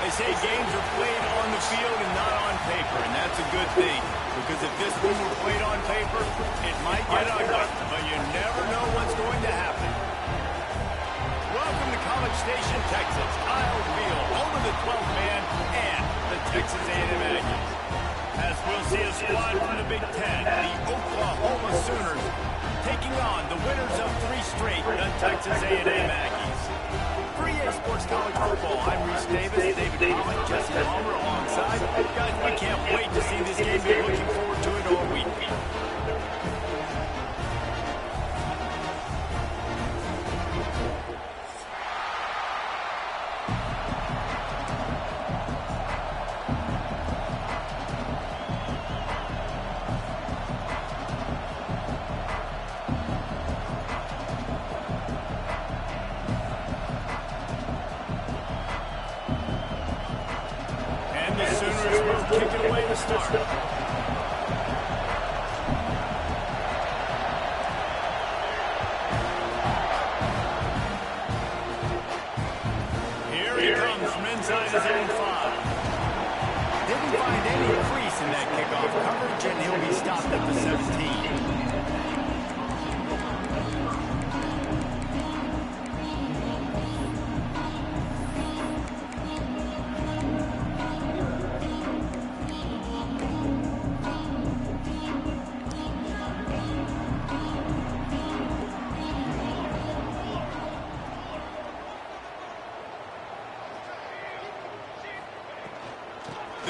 They say games are played on the field and not on paper, and that's a good thing. Because if this one were played on paper, it might get ugly, but you never know what's going to happen. Welcome to College Station, Texas. Kyle Field, home of the 12th man and the Texas A&M Aggies. As we'll see a squad from the Big Ten, the Oklahoma Sooners, taking on the winners of 3 straight, the Texas A&M Aggies. For EA Sports College Football, I'm Reese Davis, David Common, Jesse Palmer alongside. Guys, we can't wait to see this game. We're looking forward to it all week.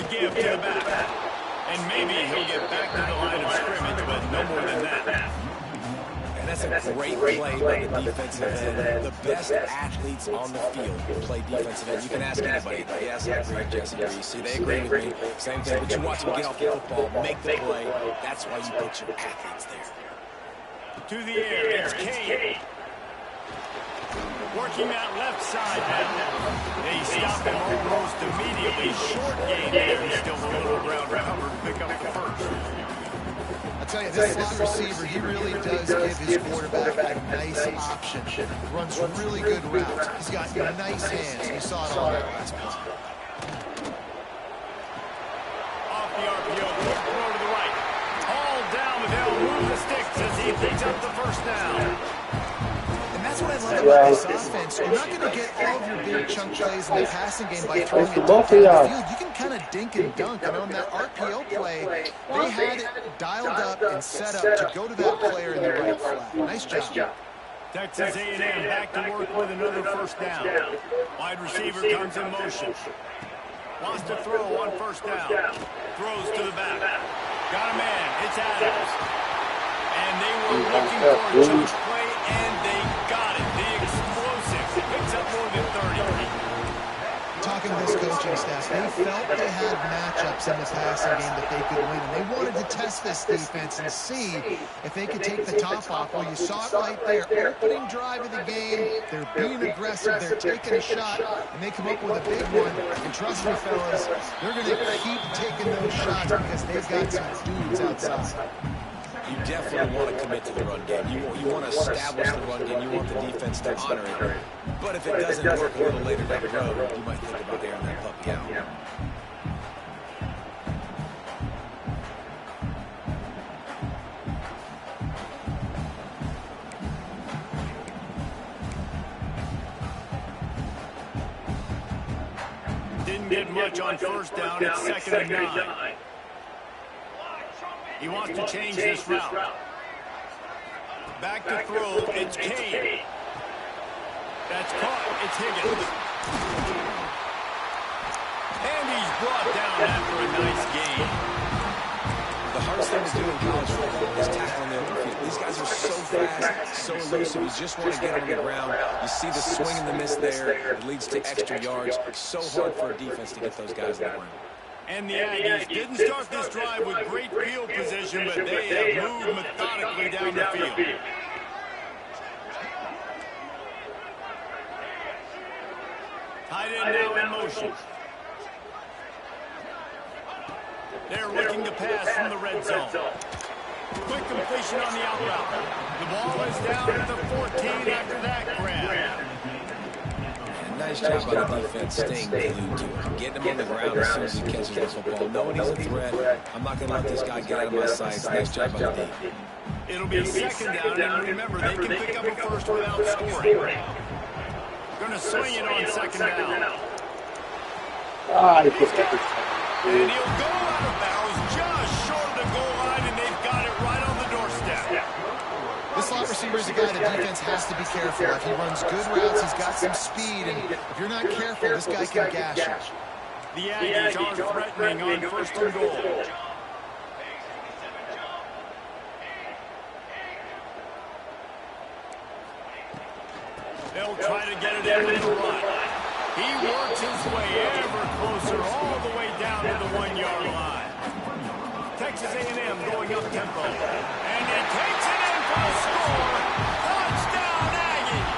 Give to the back. And maybe he'll get back to the line of scrimmage, but no more than that. And that's a great play by the defensive end. The best athletes on the field play defensive end. You can ask anybody. Yes, I agree with Jesse Reese. See, they agree with me. Same thing, but you watch them get off the football, make the play. That's why you put your athletes there. To the air, it's Kane. Working that left side now. They stop him almost immediately. Short gain there. He's still a little ground cover to pick up the first. I tell you, this slot receiver, he really does give his quarterback a nice option. Runs really good routes. He's got nice hands. You saw it all that last play. Off the RPO, quick throw to the right. All down, but they'll move the sticks as he picks up the first down. That's what I love about this offense. You're not going to get all of your big chunk plays in the passing game by throwing it down the field. You can kind of dink and dunk. And on that RPO play, they had it dialed up and set up to go to that player in the right flat. Nice job. Texas A&M back to work with another first down. Wide receiver comes in motion. Wants to throw on first down. Throws to the back. Got a man. It's Adams. And they were looking for a chunk play, and they got it. The explosive picks up more than 30. Talking to this coaching staff, they felt they had matchups in the passing game that they could win. And they wanted to test this defense and see if they could take the top off. Well, you saw it right there. Opening drive of the game, they're being aggressive, they're taking a shot, and they come up with a big one. And trust me, fellas, they're going to keep taking those shots because they've got some dudes outside. You definitely want to commit to the run game. You want to establish the run game. You want the defense to honor it. But if it doesn't work a little later down the road, you might think about airing that puppy out. Didn't get much on first down. It's 2nd and 9. He wants to change this route. Back to throw. It's Kane. That's caught. It's Higgins. And he's brought down after a nice gain. The hardest thing to do in college football is tackling the open field. These guys are so fast, so elusive. You just want to get them on the ground. You see the swing and the miss there. It leads to extra yards. So hard for a defense to get those guys on the ground. And the Aggies didn't start this drive with great field position, but they have moved methodically down the field. Tight end now in motion. They're looking to pass from the red zone. Quick completion on the out route. The ball is down at the 14 after that grab. Nice job by the defense staying glued to him. Getting him on the ground as soon as he catches the football. Knowing he's a threat, I'm not going to let this guy get out of my sights. Nice job by the D. It'll be second down, and remember, they can pick up a first without scoring. Going to swing it on second down. And he'll go out of bounds just short of the goal line, and they've got it right on the doorstep. This slot receiver is a guy the defense has to be careful of. He runs good routes, he's got some speed, and if you're not careful, this guy can gash you. The Aggies are threatening on first and goal. They'll try to get it in the run. He works his way ever closer all the way down to the 1-yard line. Texas A&M going up tempo. And he takes it in for a score. Touchdown, Aggies!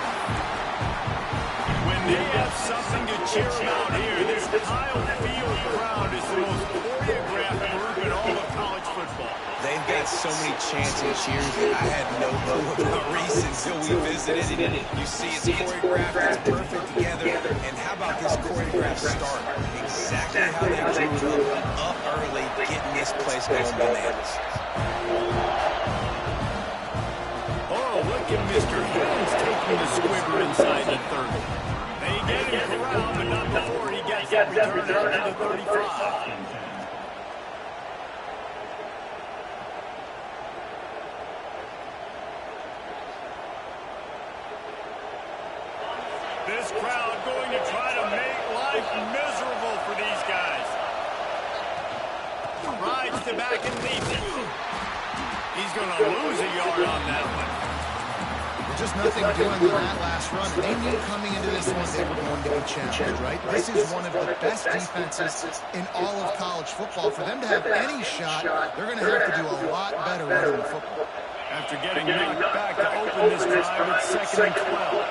When they have something to cheer about here, this Kyle Field crowd is the most choreographed group in all of college football. They've got so many chants and cheers that I had no clue about Reese until we visited. You see it's choreographed, it's perfect together. And how about this choreographed start? Exactly how they drew it up early, getting this place going bananas. Oh, look at Mr. Higgins taking the squibber inside the 30. They get him corralled, but not before he gets that return out to the 35. This crowd going to try to make life miserable for these guys. Rides to back and leads it. He's going to lose a yard on that one. There's just nothing doing on that last run. They knew coming into this one they were going to be challenged, right? This is one of the best defenses in all of college football. For them to have any shot, they're going to have to do a lot better running the football. After getting knocked back to open this drive, it's second and 12.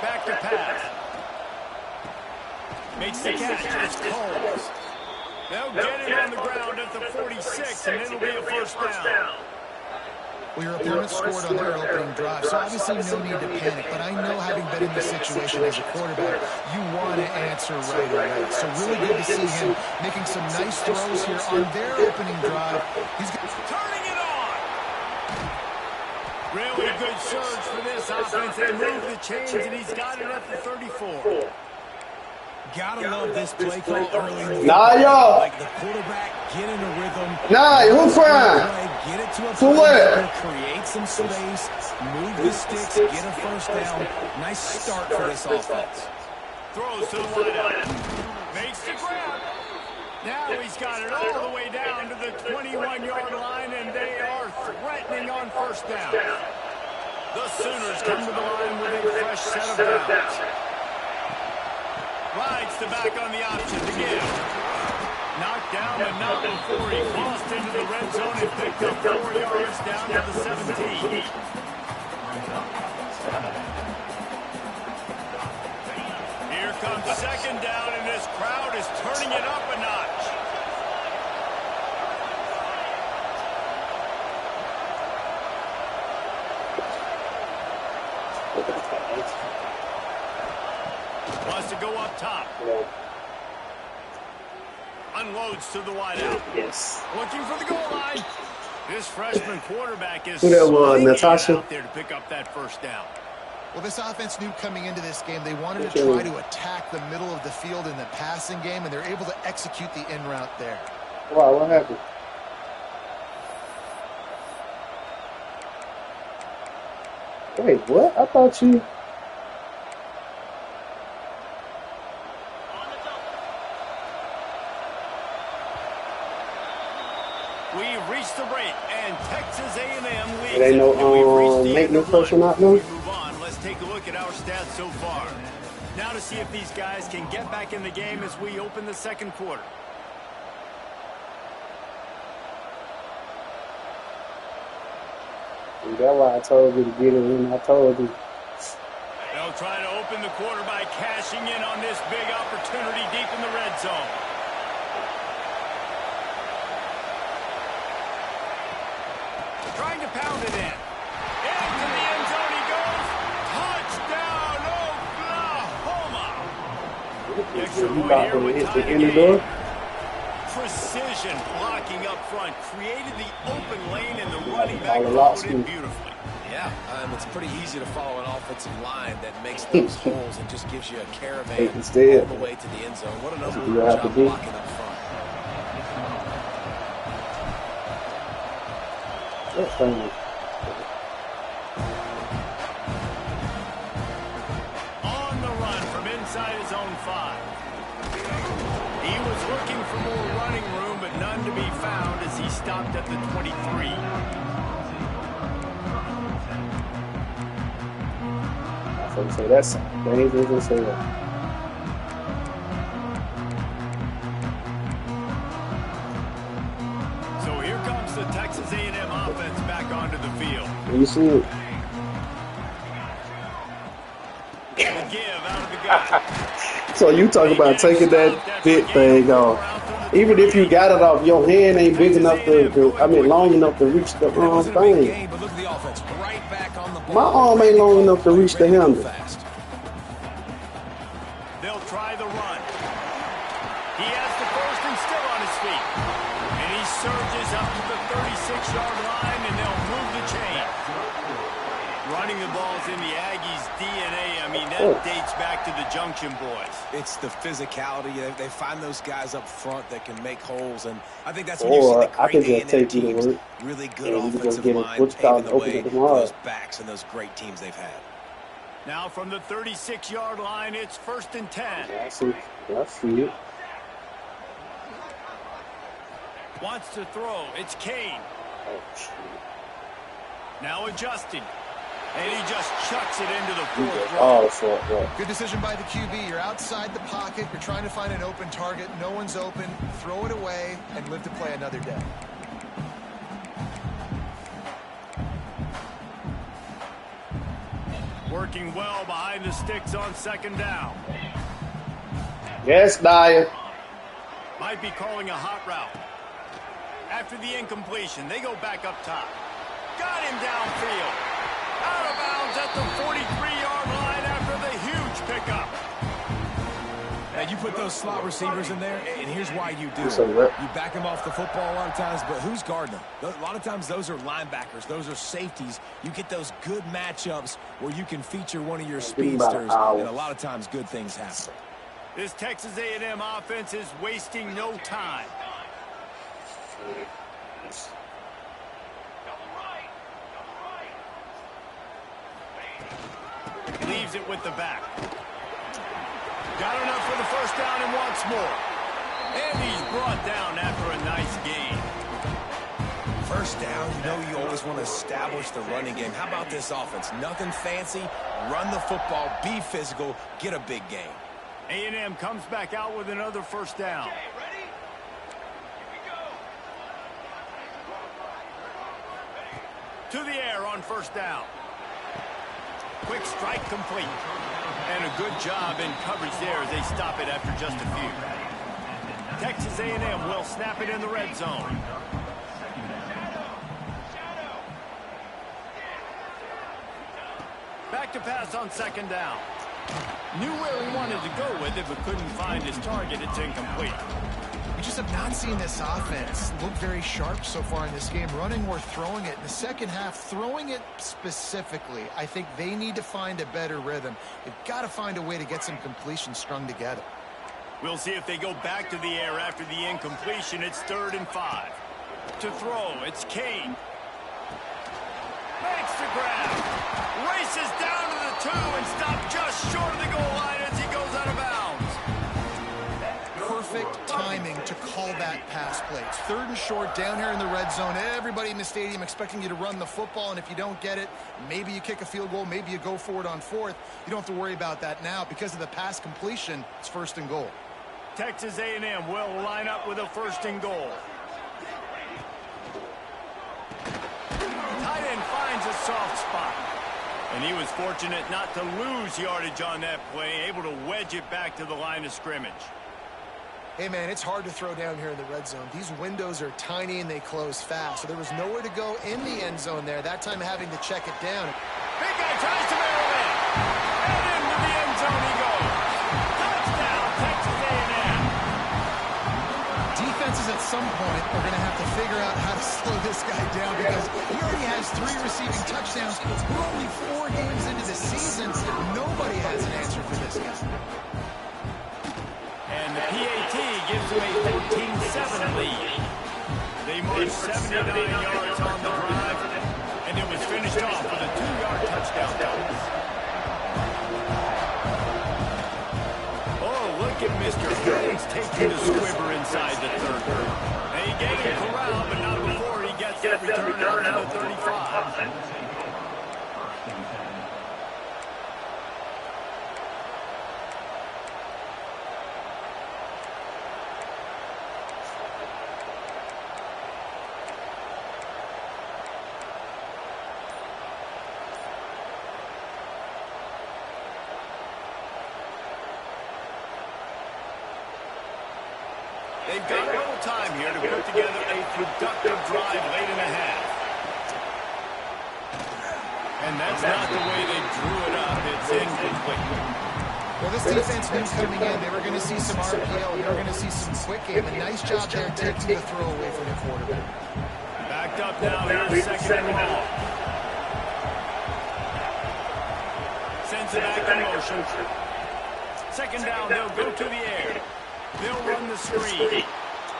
Back to pass. Makes the catch. It's Coles. They'll get him on the ground at the 46, and it'll be a first down. Well, your opponent scored on their opening drive, so obviously no need to panic. But I know, having been in this situation as a quarterback, you want to answer right away. So really good to see him making some nice throws here on their opening drive. He's turning it on. Really good surge for this offense. They move the chains, and he's got it at the 34. Gotta love this play call early. Nah, yo. Like the quarterback, get in a rhythm. Nah, who from? Get it to a what? Create some space, move the sticks, get a first down. Nice start for this offense. Throws to the wideout. Makes the grab. Now he's got it all the way down to the 21-yard line, and they are threatening on first down. The Sooners come to the line with a fresh set of downs. Rides the back on the option to give. Knocked down, but not before he crossed into the red zone and picked up 4 yards down to the 17. Here comes second down, and this crowd is turning it up a notch. Wants to go up top. Unloads to the wideout. Yes. Looking for the goal line. This freshman quarterback is Natasha out there to pick up that first down. Well, this offense knew coming into this game they wanted to try to attack the middle of the field in the passing game, and they're able to execute the in route there. Wow, what happened? Wait, what? I thought you... We've reached the break, and Texas A&M leads. It ain't no make no person not know. Move on. Let's take a look at our stats so far. Now to see if these guys can get back in the game as we open the second quarter. And that's why I told you to get it in. I told you. They'll try to open the quarter by cashing in on this big opportunity deep in the red zone. Trying to pound it in. extra You point thought here with it hit tying the the end game. door? Precision blocking up front. Created the open lane, and the running back All the followed lots, it too. beautifully. Yeah, it's pretty easy to follow an offensive line that makes those holes and just gives you a caravan Instead. all the way to the end zone. What an That's what unbelievable you have to job do. blocking up front. That's funny. On the run from inside his own 5. He was looking for more running room, but none to be found as he stopped at the 23. So you say that's dangerous as hell. So here comes the Texas A&M offense back onto the field. You see it? The give out of the gun. So you talk about taking that bit thing off. Even if you got it off, your hand ain't big enough long enough to reach the It wasn't a big thing. game, but look at the offense. Right back on the ball. My arm ain't long enough to reach the Ready to go handle. fast. They'll try the run. He has the first and still on his feet. And he surges up to the 36-yard line, and they'll move the chain. Running the ball's in the Aggies' DNA. I mean, that dates back to the Junction Boys. It's the physicality. They find those guys up front that can make holes, and I think that's when you see Or the I great could just A&M take you to teams. work. Really good And you just offensive get it. line What's called paving the open way it for tomorrow. those backs and those great teams they've had. Now from the 36-yard line, it's 1st and 10. I see it. Wants to throw. It's Kane. Oh, shit. Now adjusting. And he just chucks it into the You fourth just row. all fucked up. Good decision by the QB. You're outside the pocket. You're trying to find an open target. No one's open. Throw it away and live to play another day. Working well behind the sticks on 2nd down. Yes, Dyer. Might be calling a hot route. After the incompletion, they go back up top. Got him downfield. Out of bounds at the 43-yard line after the huge pickup. And you put those slot receivers in there, and here's why you do it. So what? You back them off the football a lot of times, but who's guarding them? A lot of times those are linebackers. Those are safeties. You get those good matchups where you can feature one of your speedsters, and a lot of times good things happen. This Texas A&M offense is wasting no time. Leaves it with the back. Got enough for the 1st down and wants more. And he's brought down after a nice gain. 1st down, you know you always want to establish the running game. How about this offense? Nothing fancy. Run the football, be physical, get a big gain. A&M comes back out with another 1st down. To the air on 1st down. Quick strike complete. And a good job in coverage there as they stop it after just a few. Texas A&M will snap it in the red zone. Back to pass on 2nd down. Knew where he wanted to go with it, but couldn't find his target. It's incomplete. We just have not seen this offense look very sharp so far in this game, running or throwing it. In the second half, throwing it specifically, I think they need to find a better rhythm. They've got to find a way to get some completions strung together. We'll see if they go back to the air after the incompletion. It's 3rd and 5. To throw, it's Kane. Makes the grab. Races down to the 2 and stopped just short of the goal line as he goes out of bounds. Perfect timing to call that pass play. It's 3rd and short down here in the red zone. Everybody in the stadium expecting you to run the football, and if you don't get it, maybe you kick a field goal, maybe you go for it on 4th. You don't have to worry about that now. Because of the pass completion, it's 1st and goal. Texas A&M will line up with a 1st and goal. Tight end finds a soft spot. And he was fortunate not to lose yardage on that play, able to wedge it back to the line of scrimmage. Hey, man, it's hard to throw down here in the red zone. These windows are tiny and they close fast. So there was nowhere to go in the end zone there. That time having to check it down. Big guy tries to barrel in. And into the end zone he goes. Touchdown, Texas defenses at some point are going to have to figure out how to slow this guy down because he already has 3 receiving touchdowns. We're only 4 games into the season. Nobody has an answer for this guy. And the PAT gives him a 14-7 lead. They marched 79 yards on the drive, and it was finished off with a 2-yard touchdown pass. Look at Mr. Hurns taking the squibber inside the 30. They get him corralled, but not before he gets the return out to the 35. They've got a little time here to put together a productive drive late in the half. And that's not the way they drew it up. It's incomplete. Well, this defense knew coming in they were going to see some RPO, they were going to see some quick game. A nice job there taking the throw away from the quarterback. Backed up now, here's second and long. Sends it back in motion. Second down, they'll go to the air. They'll run the screen.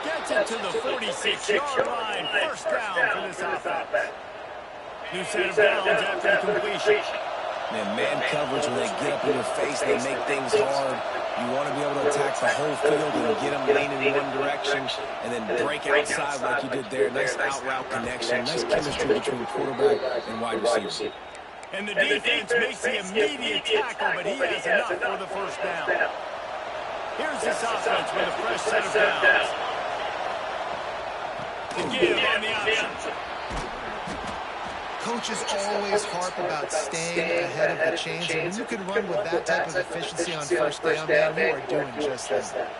Gets it to the 46-yard line. First down for this offense. New set of downs after the completion. Man coverage, when they get up in your face, they make things hard. You want to be able to attack the whole field and get them leaning in one direction and then break outside like you did there. Nice out-route connection. Nice chemistry between quarterback and wide receiver. And the defense makes the immediate tackle, but he has enough for the first down. Here's this offense with a fresh set of downs. To give on the option. Coaches always harp about staying ahead of the chains, and when you can run with that type of efficiency on first down, man, you are doing just that.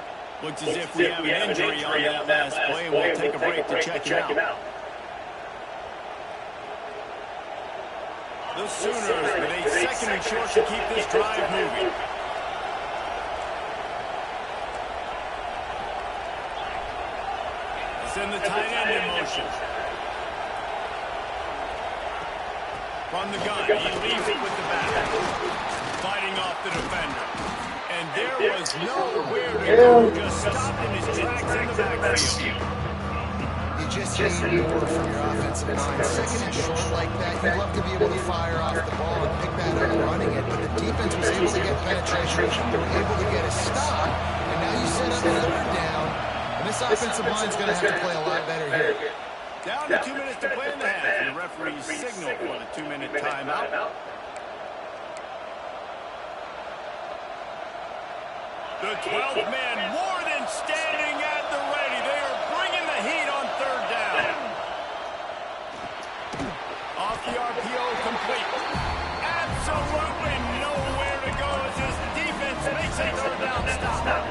Looks as if we have an injury on that last play, and we'll take a break to check it out. The Sooners with a second and short to keep this drive moving. Send the tight end in motion. From the gun, he leaves it with the back. Fighting off the defender. And there was nowhere to go. Just stopped in his tracks in the backfield. You just need more from your offensive line. Second and short like that, you'd love to be able to fire off the ball and pick that up running it. But the defense was able to get penetration. They were able to get a stop. And now you set up another down. And this offensive line's going to have to play a lot better here. Down to 2 minutes to play in the half. And the referee signaled for the 2-minute timeout. The 12th man more than standing at the ready. They are bringing the heat on third down. Off the RPO complete. Absolutely nowhere to go as this defense makes a third down stop.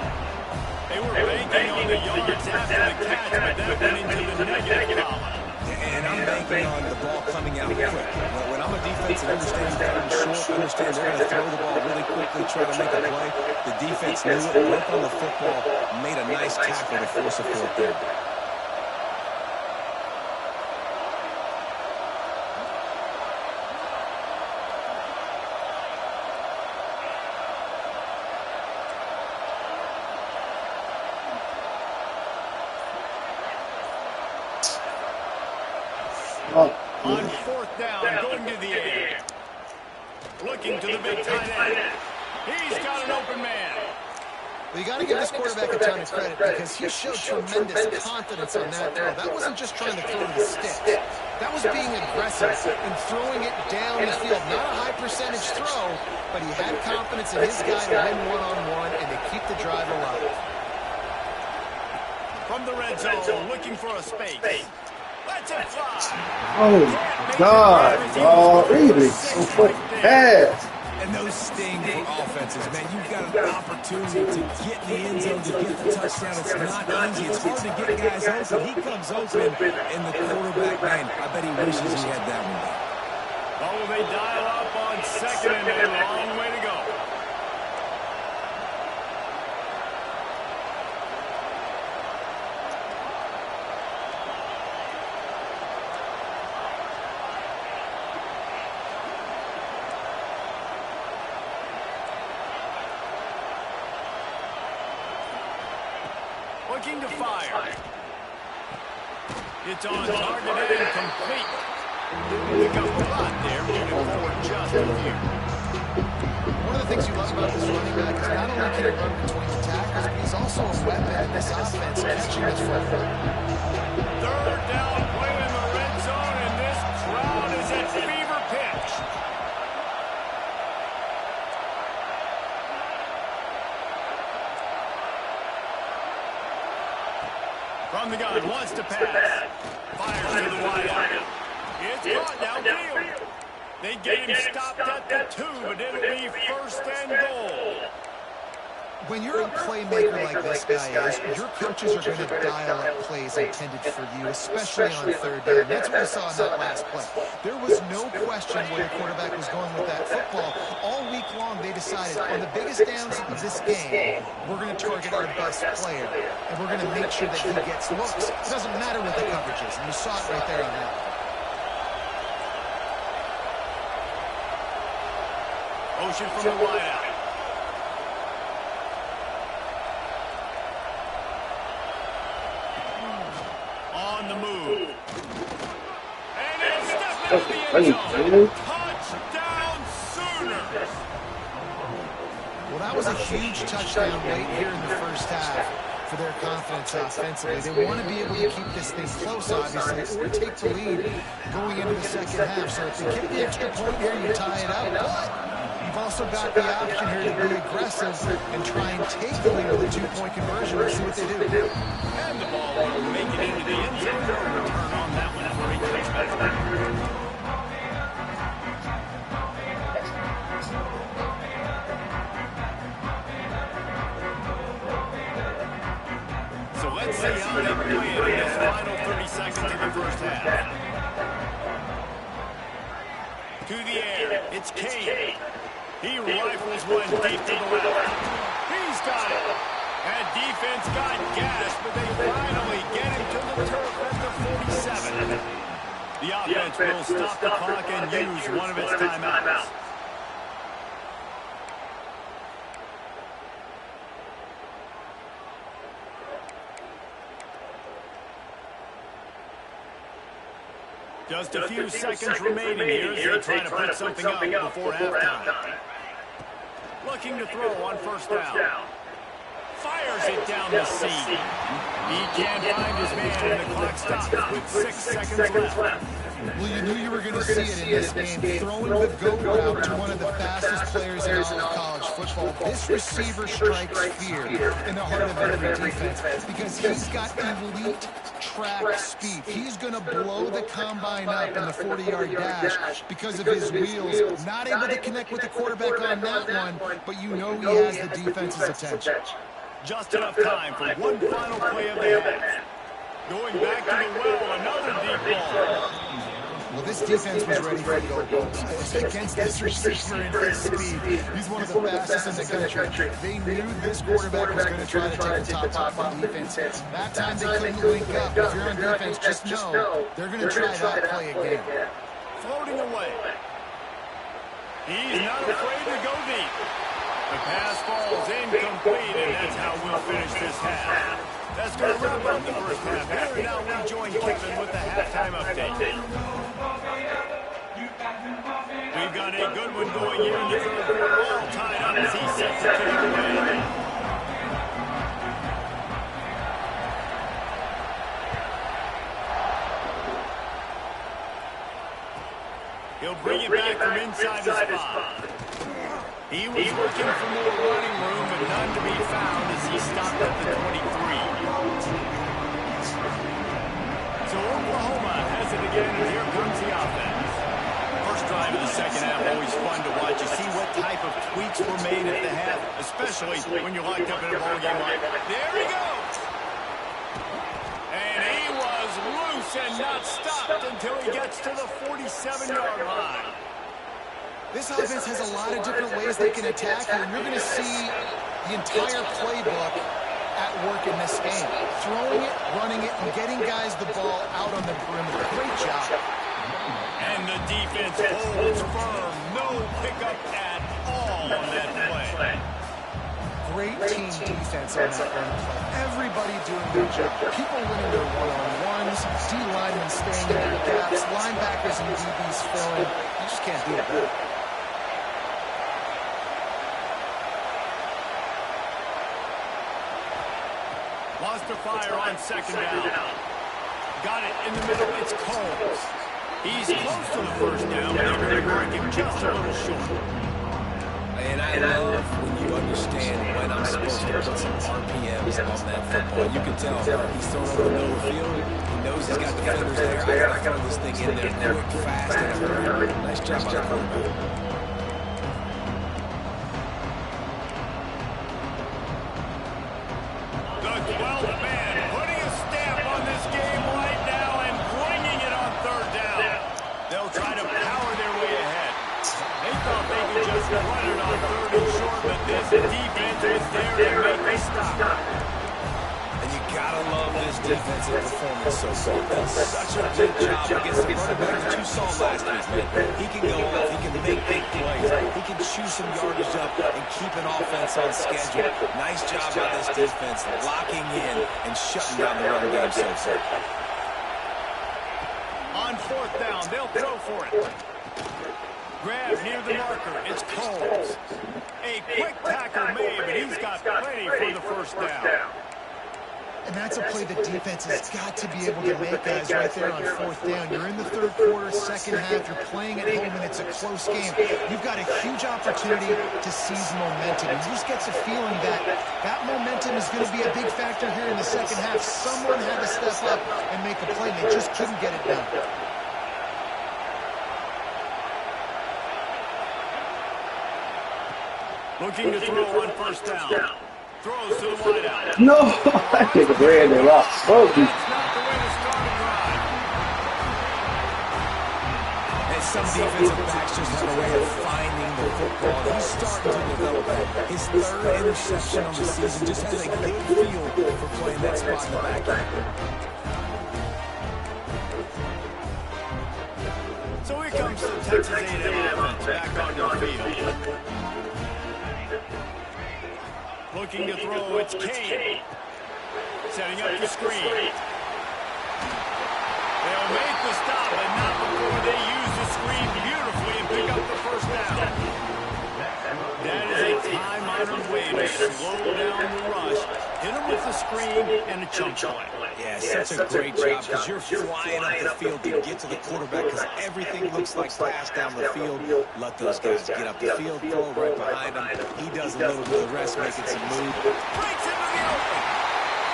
They were banking on the yards after the catch, but that went into the negative column. And I'm banking on the ball coming out quick. When I'm a defense and understand third and short, understand they're going to throw the ball really quickly, try to make a play. The defense knew it, worked on the football, made a nice tackle to force a fourth down. On fourth down, going to the air. Looking to the big tight end. He's got an open man. Well, you got to give this quarterback a ton of credit because he showed tremendous confidence on that throw. That wasn't just trying to throw to the sticks. That was being aggressive and throwing it down the field. Not a high percentage throw, but he had confidence in his guy to win one-on-one and to keep the drive alive. From the red zone, looking for a space. Let's it fly. Oh, God. Oh, really? So quick pass. And those sting for offenses, man. You've got an opportunity to get in the end zone, to get the touchdown. It's not easy. It's hard to get guys open. He comes open, and the quarterback, man, I bet he wishes he had that one. Oh, they dial up on second and a long way to go. looking to fire. It's on target and complete. Pick up a lot there, moving forward just a few. One of the things you love about this running back is not only can he run between the tackles, but he's also a weapon in this offense, catching the football. Third down play in the red zone, and this crowd is at fever pitch. From the gun, wants to pass. Fires to the wide out. It's caught downfield. They get him stopped at the 2, but it'll be first and goal. When you're a playmaker like this guy is, your coaches are going to dial up plays intended for you, especially on third down. That's what we saw in that last play. There was no question where the quarterback was going with that football. All week long, they decided, on the biggest downs of this game, we're going to target our best player, and we're going to make sure that he gets looks. It doesn't matter what the coverage is, and you saw it right there on that. Motion from the wideout. On the move. And it's definitely the end zone. Touchdown Sooners. Well, that was a huge touchdown right here in the first half for their confidence offensively. They want to be able to keep this thing close, obviously, or take the lead going into the second half. So if they get the extra point here, you tie it up. But you've also got the option here to be aggressive and try and take the lead with a 2-point conversion. Let's see what they do. And the ball will make it into the end zone. No return on that one for a touchback. So let's see how they play it in this final 30 seconds of the first half. To the air, it's Kane. He rifles one deep to the left. He's got it. And defense got gas, but they finally get him to the turf at the 47. The offense will stop the clock and use one of its timeouts. Just a few seconds remaining here as they try to put something up before halftime. Looking to throw on first down. Fires it down the seam. He can't find his man, and the clock stops with 6 seconds left. Well, you knew you were going to see it in this game. Throwing the go route to one of the fastest players in all of college football. This receiver strikes fear in the heart of every defense because he's got elite track speed. He's going to blow the combine up in the 40-yard dash because of his wheels. Not able to connect with the quarterback on that one, but you know he has the defense's attention. Just enough time for one final play of the half. Going back to the well, another deep ball. Well, this defense was ready for goals against this receiver and his speed. He's one of the fastest in the country. They knew this quarterback was going to try to take the top off the defense. That time they couldn't link up. If you're on defense, just know they're going to try that play again. Floating away. He's not afraid to go deep. The pass falls incomplete, and that's how we'll finish this half. That's going to wrap up the first half. Here now we join Kevin with the halftime update. We've got a good one going here in the third quarter, all tied up as he sets the kick away. He'll bring it back from inside the spot. He was looking for more running room, but none to be found as he stopped at the 23. So Oklahoma has it again, and here comes the offense. First drive of the second half, always fun to watch. You see what type of tweaks were made at the half, especially when you're locked up in a ball game like that. There he goes! And he was loose and not stopped until he gets to the 47-yard line. This offense has a lot of different ways they can attack you, and you're going to see the entire playbook at work in this game. Throwing it, running it, and getting guys the ball out on the perimeter. Great job. And the defense holds firm. No pickup at all on that play. great team defense on that run play. Everybody doing their job. People winning their one-on-ones, D linemen staying in their gaps, linebackers and DBs filling. You just can't do it. Wants to fire on second down. Got it in the middle. It's Coles. He's close to the first down, but they're going to mark him just a little short. And I love when you understand when I'm supposed to put some RPMs on that football. You can tell he's throwing over the middle of the field. He knows he's got defenders there. I got to throw this thing in there quick, fast, and a hurry. Nice job by the quarterback. The defense is there to make a stop. And you gotta love this defensive performance so far. That's such a good job against the running back that you saw last week, man. He can go off, he can make big plays, he can chew some yardage up and keep an offense on schedule. Nice job by this defense locking in and shutting down the run game so far. On fourth down, they'll throw for it. Grab near the marker. It's Coles. A quick tackle made, but he's got plenty for the first down. And that's a play the defense has got to be able to make, guys, right there on fourth down. You're in the third quarter, second half. You're playing at home, and it's a close game. You've got a huge opportunity to seize momentum. You just get the feeling that that momentum is going to be a big factor here in the second half. Someone had to step up and make a play, and they just couldn't get it done. Looking to throw on first down. Throws to the wideout. No, that nigga ran there off. That's not the way to start a drive. And some defensive backs just have a way of finding the football. He's starting to develop that. His third interception on the season just has a good feel for playing that spot in the back end. So here comes the Texas A&M offense back on the field. Looking to throw, it's Kane. Setting up the screen. They'll make the stop, but not before they use the screen beautifully and pick up the first down. That is a time-honored way to slow down the rush. Hit them with the screen and a chunk play. Yeah, such a great job because you're flying up the field to get to the quarterback because everything looks like pass down the field. Let those guys get up the field, throw right behind him. He does a little bit of the rest, making some move. Breaks into the open.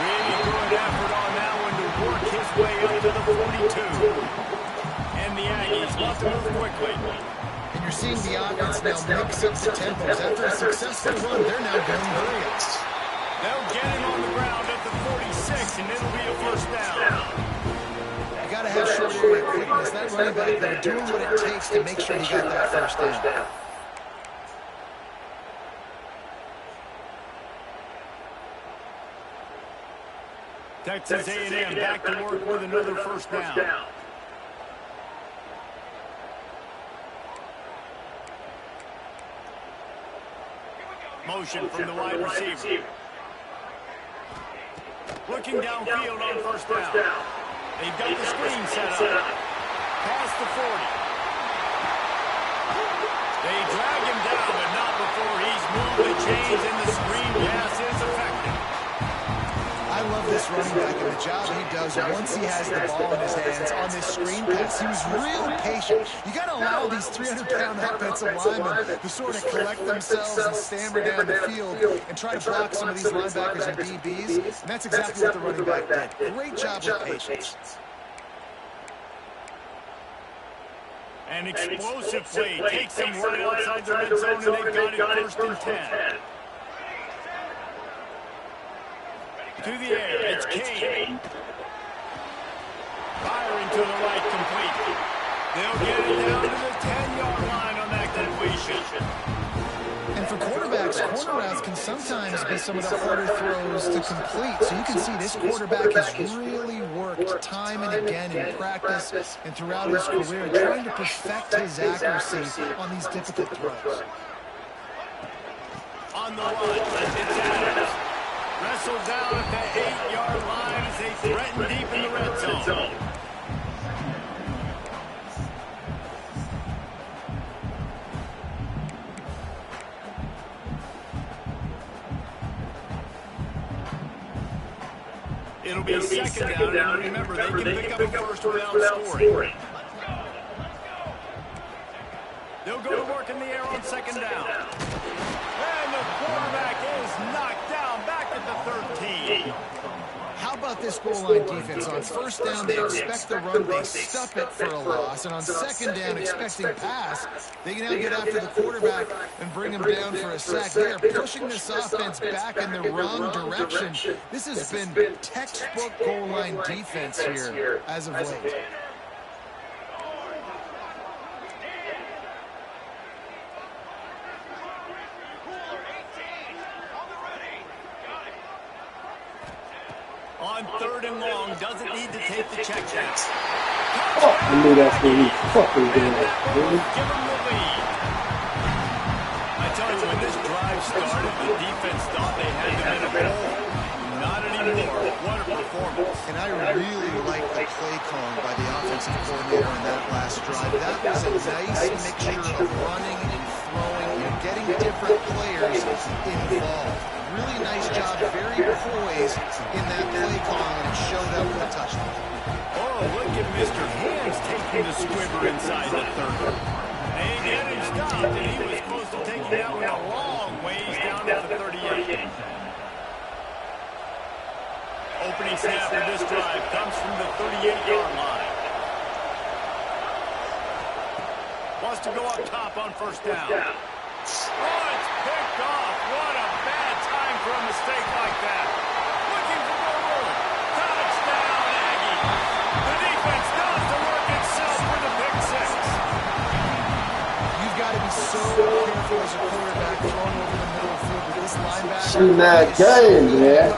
Really good effort on that one to work his way up to the 42. And the Aggies want to move quickly. And you're seeing the offense now mix up the tempos. After a successful run, they're now going variants. They'll get him on the ground at the 46, and it'll be a first down. You got to have short area quickness. That running back, they're doing what it takes to make sure he got that first down. Texas A&M back to work with another first down. Motion from the wide receiver. Looking downfield on first down. They've got the screen set up. Past the 40. They drag him down, but not before he's moved the chains and the screen pass is effective. I love this running back and the job he does once he has the ball in his hands on this screen pass. He was real patient. You got to allow these 300-pound offensive linemen to sort of collect themselves and stammer down the field and try to block some of these linebackers and DBs. And that's exactly what the running back did. Great job with patience. An explosive play takes them right outside the red zone, and they've got it first and 10. To the air, it's Kane. Firing to the right, complete. They'll get it down to the 10-yard line on that completion. And for quarterbacks, corner routes can sometimes be some of the harder throws to complete. So you can see this quarterback has really worked time and again in practice and throughout his career, trying to perfect his accuracy on these difficult throws. On on the run. It's Adams. Wrestled down at the 8-yard line as they threaten deep in the red zone. It'll be second down, and remember, they can pick up a first without scoring. They'll go to work in the air on second down. And the quarterback is knocked down back at the 13. How about this goal line defense? On first down, they expect the run, they stuff it for a loss. And on second down, expecting pass, they can now get after the quarterback and bring him down for a sack. They are pushing this offense back in the wrong direction. This has been textbook goal line defense here as of late. On third and long, doesn't need to take the check down. I knew that's what he fucking did. Give him the lead. I tell you, when this drive started, the defense thought they had them in a goal. Not anymore. What a performance. And I really like the play calling by the offensive coordinator on that last drive. That was a nice mixture of running and throwing and getting different players involved. Really nice job, very poised in that play calling, and it showed up with a touchdown. Oh, look at Mr. Hands taking the squibber inside the 30. They get him stopped, and he was close to taking that one a long ways down to the 38. Opening snap for this drive comes from the 38-yard line. Wants to go up top on first down. Oh, it's picked off. What a bad time for a mistake like that. Looking for more room. Touchdown, Aggie. The defense does the work itself for the pick six. You've got to be so careful as a quarterback throwing over the middle of the field with this linebacker. In that game, man.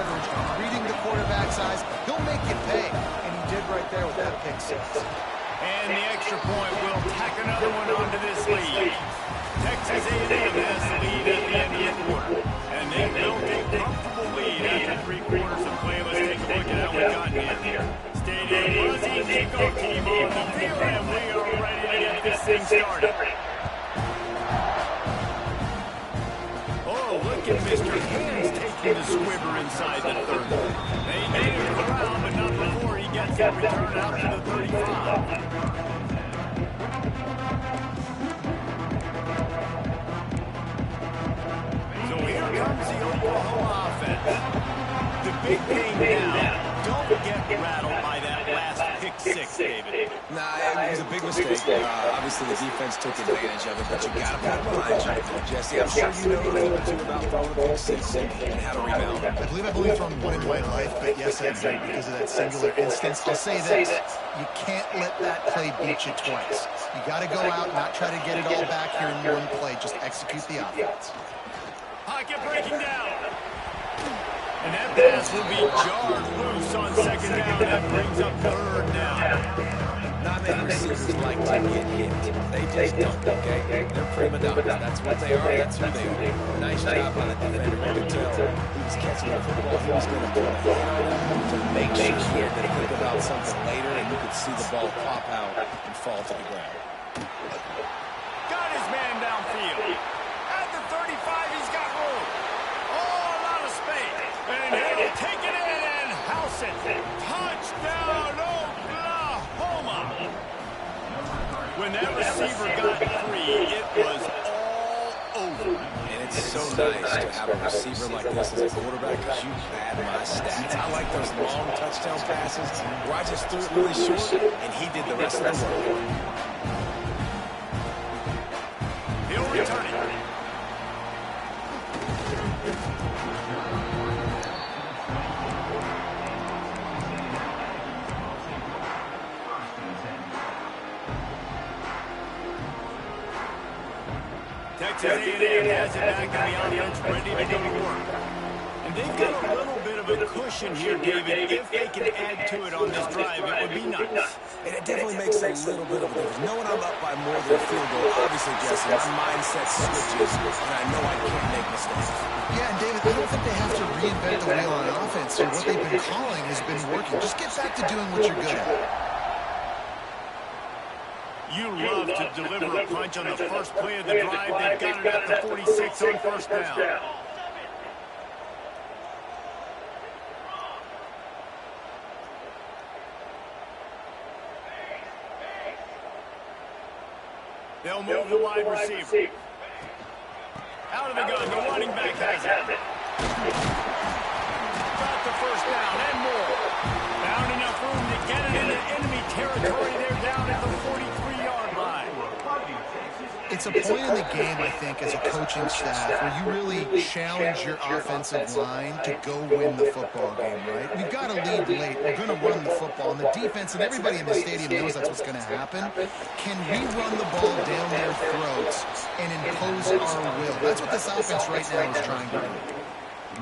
Reading the quarterback's eyes, he'll make you pay. And he did right there with that pick six. And the extra point will tack another one onto this lead. Texas A&M has the lead at the end of the quarter. And they built a comfortable lead after 3 quarters of play. Let's take a look at how we've gotten here. Stadium Buzzy kickoff team on the field, and we are ready to get this thing started. Oh, look at Mr. Hands taking the squibber inside the 30. They made him around, but not before he gets the return out to the 35. Comes the Oklahoma offense. The big thing now, don't get rattled by that last pick six, David. Nah, it was a big mistake. Obviously, the defense took advantage of it, but you got to put it behind you. Jesse, I'm sure you know a little bit too about throwing a pick six and how to rebound. I believe thrown one in my life, but yes, I do because of that singular instance. I'll say this, you can't let that play beat you twice. You got to go out and not try to get it all back here in one play. Just execute the offense. Pocket breaking down. And that pass will be jarred loose on second down. That brings up third down. Not many receivers like to get hit. They just don't, okay? They're prima donnas. That's what they are. That's who they are. Nice job by the defender. You could tell he was catching the football. He was going to put a hand on him to make sure he had to think about something later, and you could see the ball pop out and fall to the ground. Got his man downfield. At the 35, he's got room. Oh, a lot of space. And he'll take it in and house it. Touchdown, Oklahoma. When that receiver got free, it was all over. And it's so nice to have a receiver like this as a quarterback because you pad my stats. I like those long touchdown passes where I just threw it really short and he did the rest of the work. He'll return it. Texas A&M has it back on the offense, ready to go to work. And they've got a little bit of of a cushion here, David. If they can add to it on this drive, it would be nice. And it definitely makes a little bit of a difference. Knowing I'm up by more than a field goal, obviously, Jesse, my mindset switches, and I know I can't make mistakes. Yeah, and David, I don't think they have to reinvent the wheel on offense here. What they've been calling has been working. Just get back to doing what you're good at. You love to deliver a punch on the first play of the drive. They've got it at the 46 on first down. They'll move the wide receiver. Out of the gun, the running back has it. Got the first down and more. Found enough room to get it into enemy territory. They're down at the 43-yard line. It's a point in the game, I think, as a coaching staff, where you really challenge your offensive line to go win the football game, right? We've got to lead late. We're going to run the football. And the defense and everybody in the stadium knows that's what's going to happen. Can we run the ball down their throats and impose our will? That's what this offense right now is trying to do.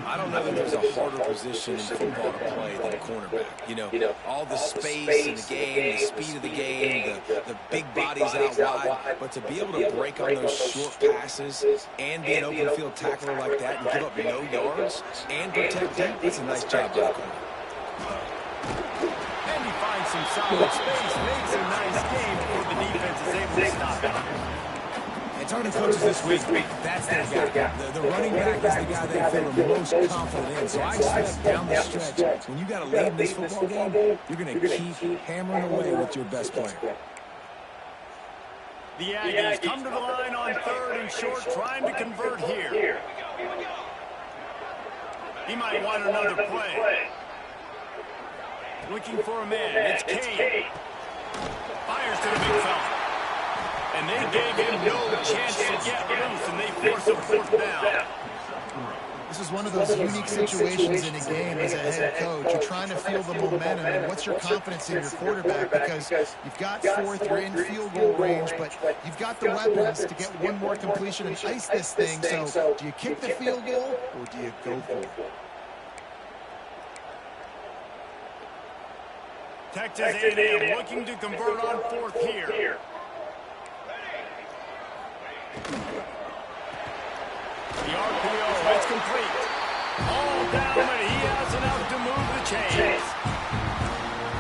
I don't know that there's a harder position in football to play than a cornerback. You know, all the space in the game, the speed of the game, the big bodies out wide. But to be able to break on those short passes and be an open field tackler like that and give up no yards and protect deep, that's a nice job by the corner. And he finds some solid space, makes a nice game before the defense is able to stop it. Turning coaches this week, that's their guy. The running back is the guy they feel the most confident in. So I expect down the stretch, when you got to lead in this football game, you're going to keep hammering away with your best player. The Aggies come to the line on third and short, trying to convert here. He might want another play. Looking for a man. It's Kane. Fires to the big fella. And they gave him no chance to get loose, and they force a fourth down. This is one of those unique situations in a game as a head coach. You're trying to feel the momentum, and what's your confidence in your quarterback? Because you've got fourth, you're in field goal range, but you've got the weapons to get one more completion and ice this thing. So do you kick the field goal, or do you go for it? Texas A&M looking to convert on fourth here. The RPO, it's complete. All down, and he has enough to move the chains.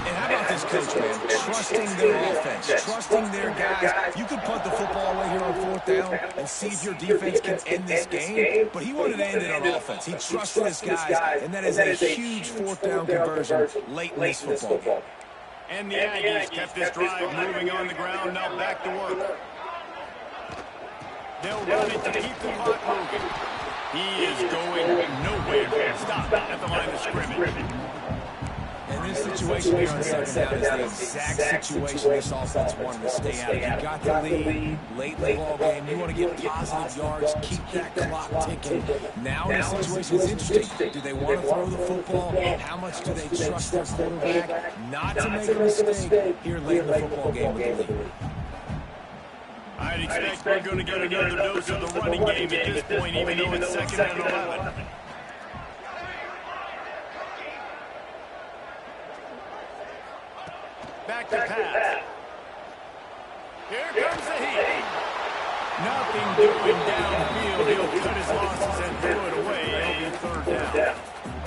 And how about this coach, man? Trusting their offense, trusting their guys. You could punt the football away here on fourth down and see if your defense can end this game, but he wanted to end it on offense. He trusted his guys, and that is a huge fourth down conversion late in this football game. And the Aggies kept this drive moving on the ground, now back to work. They'll run it to keep the clock moving. He is going nowhere. Stop at the line of scrimmage. And this situation here on second down is the exact situation this offense wanted to stay out of. You got the lead late in the ball game. You want to get positive yards, keep that clock ticking. Now this situation is interesting. Do they want to throw the football? How much do they trust their quarterback not to make a mistake here late in the football game with the lead? I'd expect we're going to get another dose of the running game at this point, even though it's second and 11. Back to pass. Here comes the heat. Nothing doing downfield. He'll cut his losses and throw it away. It'll be third down.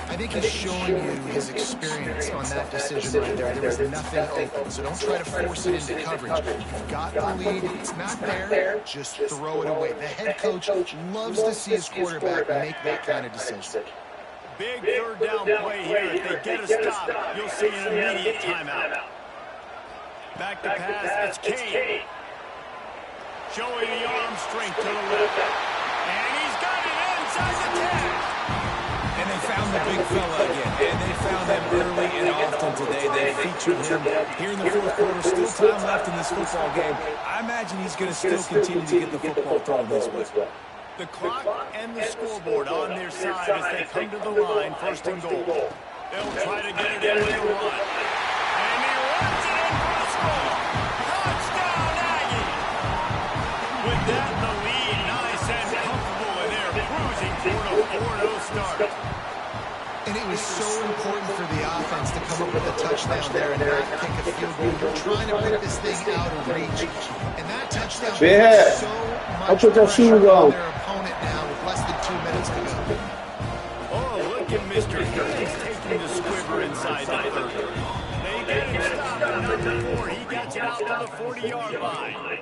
I think he's showing you his experience on that decision right there. There was nothing open, so don't try to force it into coverage. You've got the lead. It's not there. Just throw it away. The head coach loves to see his quarterback make that kind of decision. Big third down play here. If they get a stop, you'll see an immediate timeout. Back to pass. It's Kane. Showing the arm strength to the left. And he's got it inside the 10. And they found the big fella again, and they found him early and often today. They featured him here in the fourth quarter. Still time left in this football game. I imagine he's going to still continue to get the football thrown his way. The clock and the scoreboard on their side as they come to the line, first and goal. They'll try to get it in with a run. And he runs it in for the score. Touchdown, Aggies! With that, the lead nice and comfortable, and they're cruising toward a 4-0 start. And it was so important for the offense to come up with a touchdown there and not kick a field goal. You're trying to pick this thing out of reach. And that touchdown puts so much pressure on their opponent now with less than 2 minutes to go. Oh, look at Mr. Higgins taking the squibber inside the 30. They get him stopped at number 4. He gets it out to the 40-yard line.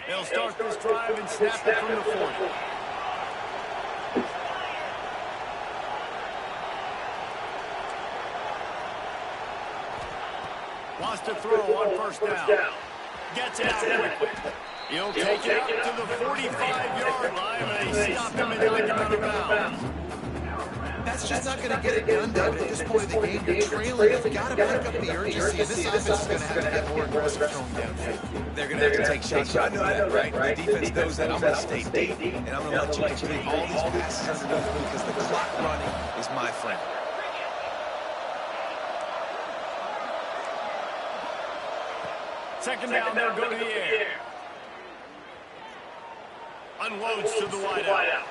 They'll start this drive and snap it from the 40. Wants to throw on first down. Gets it out quickly. He'll take it up to the 45-yard line, and they stop him and knock him out of bounds. That's just not going to get it done, David. At this point of the game, you're trailing. You've got to pick up the urgency. And this offense is going to have to get more aggressive throwing downfield. They're going to have to take shots. I know that, right? The defense knows that. I'm going to stay deep, and I'm going to let you complete all these passes underneath me because the clock running is my friend. Second down, they'll go to the air. Unloads to the wideout.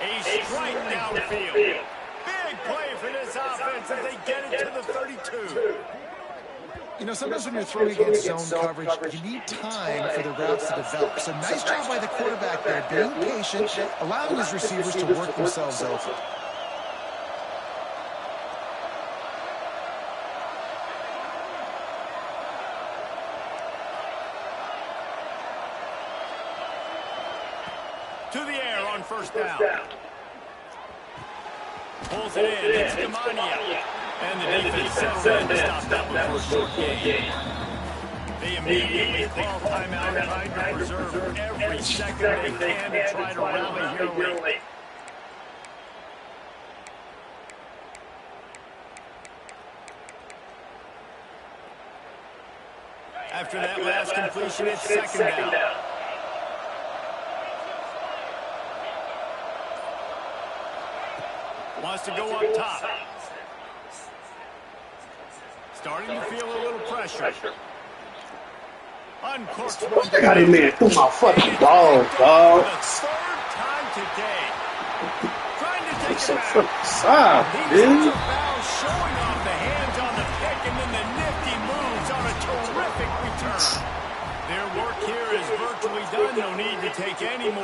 A strike downfield. Big play for this offense as they get it to the 32. You know, sometimes when you're throwing against zone coverage, you need time for the routes to develop. So nice job by the quarterback there, being patient, allowing his receivers to work themselves open. To the air on first down. Pulls it in. It's Demania. And the defense settles in to stop that one for a short gain. They immediately call timeout, trying to preserve every second they can to try to rally here late. After that last completion, it's second down. Wants to go up top. Starting to feel a little pressure. Uncorks one. Got him in through my fucking balls, dog. The third time today. Trying to take So him out. fucking soft, He's dude. foul, showing off the hands on the pick, and then the nifty moves on a terrific return. Their work here is virtually done. No need to take any more.